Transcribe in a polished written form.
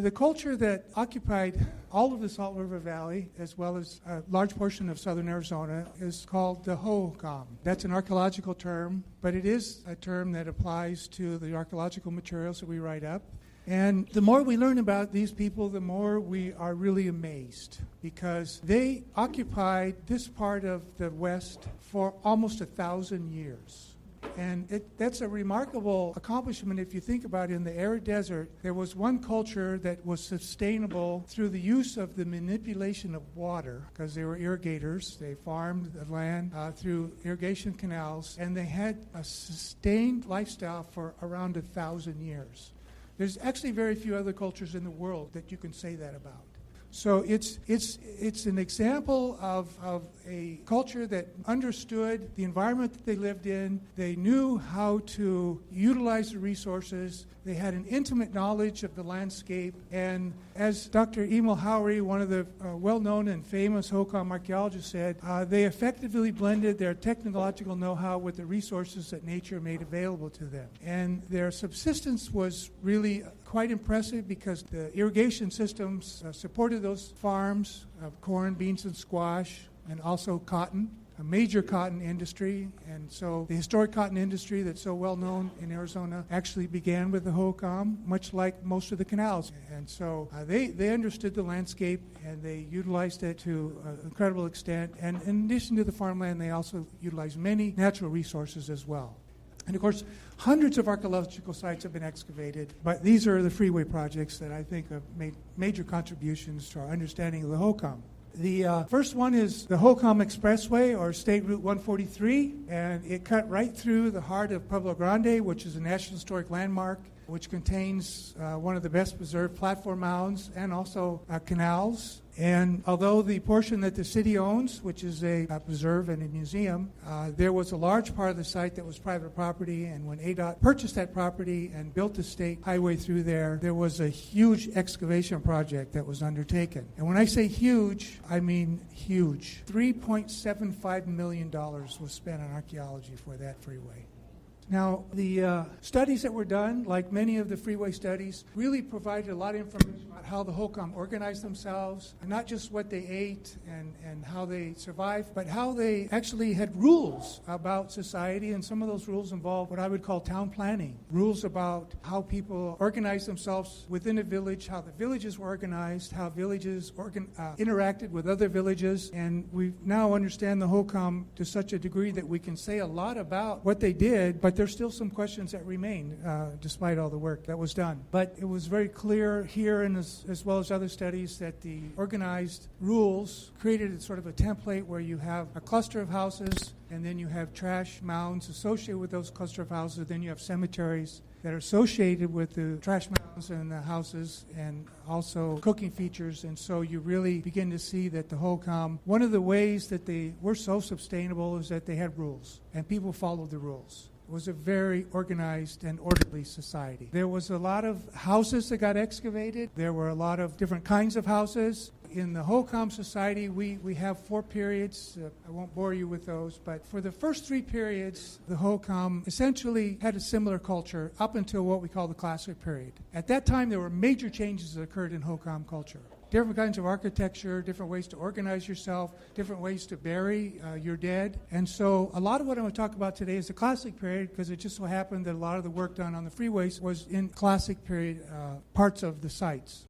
the culture that occupied all of the Salt River Valley, as well as a large portion of southern Arizona, is called the Hohokam. That's an archaeological term, but it is a term that applies to the archaeological materials that we write up. And the more we learn about these people, the more we are really amazed, because they occupied this part of the West for almost 1,000 years. And that's a remarkable accomplishment if you think about it. In the arid desert, there was one culture that was sustainable through the use of the manipulation of water, because they were irrigators. They farmed the land through irrigation canals, and they had a sustained lifestyle for around 1,000 years. There's actually very few other cultures in the world that you can say that about. So it's an example of a culture that understood the environment that they lived in. They knew how to utilize the resources. They had an intimate knowledge of the landscape. And as Dr. Emil Haury, one of the well-known and famous Hohokam archaeologists, said, they effectively blended their technological know-how with the resources that nature made available to them. And their subsistence was really quite impressive, because the irrigation systems supported those farms of corn, beans, and squash, and also cotton, a major cotton industry. And so the historic cotton industry that's so well known in Arizona actually began with the Hohokam, much like most of the canals. And so they understood the landscape, and they utilized it to an incredible extent. And in addition to the farmland, they also utilized many natural resources as well. And of course, hundreds of archaeological sites have been excavated, but these are the freeway projects that I think have made major contributions to our understanding of the Hohokam. The first one is the Hohokam Expressway, or State Route 143, and it cut right through the heart of Pueblo Grande, which is a National Historic Landmark, which contains one of the best preserved platform mounds and also canals. And although the portion that the city owns, which is a preserve and a museum, there was a large part of the site that was private property. And when ADOT purchased that property and built the state highway through there, there was a huge excavation project that was undertaken. And when I say huge, I mean huge. $3.75 million was spent on archaeology for that freeway. Now, the studies that were done, like many of the freeway studies, really provided a lot of information about how the Hohokam organized themselves, and not just what they ate and how they survived, but how they actually had rules about society. And some of those rules involved what I would call town planning, rules about how people organized themselves within a village, how the villages were organized, how villages interacted with other villages. And we now understand the Hohokam to such a degree that we can say a lot about what they did, but there's still some questions that remain, despite all the work that was done. But it was very clear here, and as well as other studies, that the organized rules created sort of a template where you have a cluster of houses, and then you have trash mounds associated with those cluster of houses, then you have cemeteries that are associated with the trash mounds and the houses, and also cooking features. And so you really begin to see that the Hohokam, one of the ways that they were so sustainable is that they had rules, and people followed the rules. It was a very organized and orderly society. There was a lot of houses that got excavated. There were a lot of different kinds of houses. In the Hohokam society, we have 4 periods. I won't bore you with those, but for the first 3 periods, the Hohokam essentially had a similar culture up until what we call the Classic period. At that time, there were major changes that occurred in Hohokam culture. Different kinds of architecture, different ways to organize yourself, different ways to bury your dead. And so a lot of what I'm going to talk about today is the Classic period, because it just so happened that a lot of the work done on the freeways was in Classic period parts of the sites.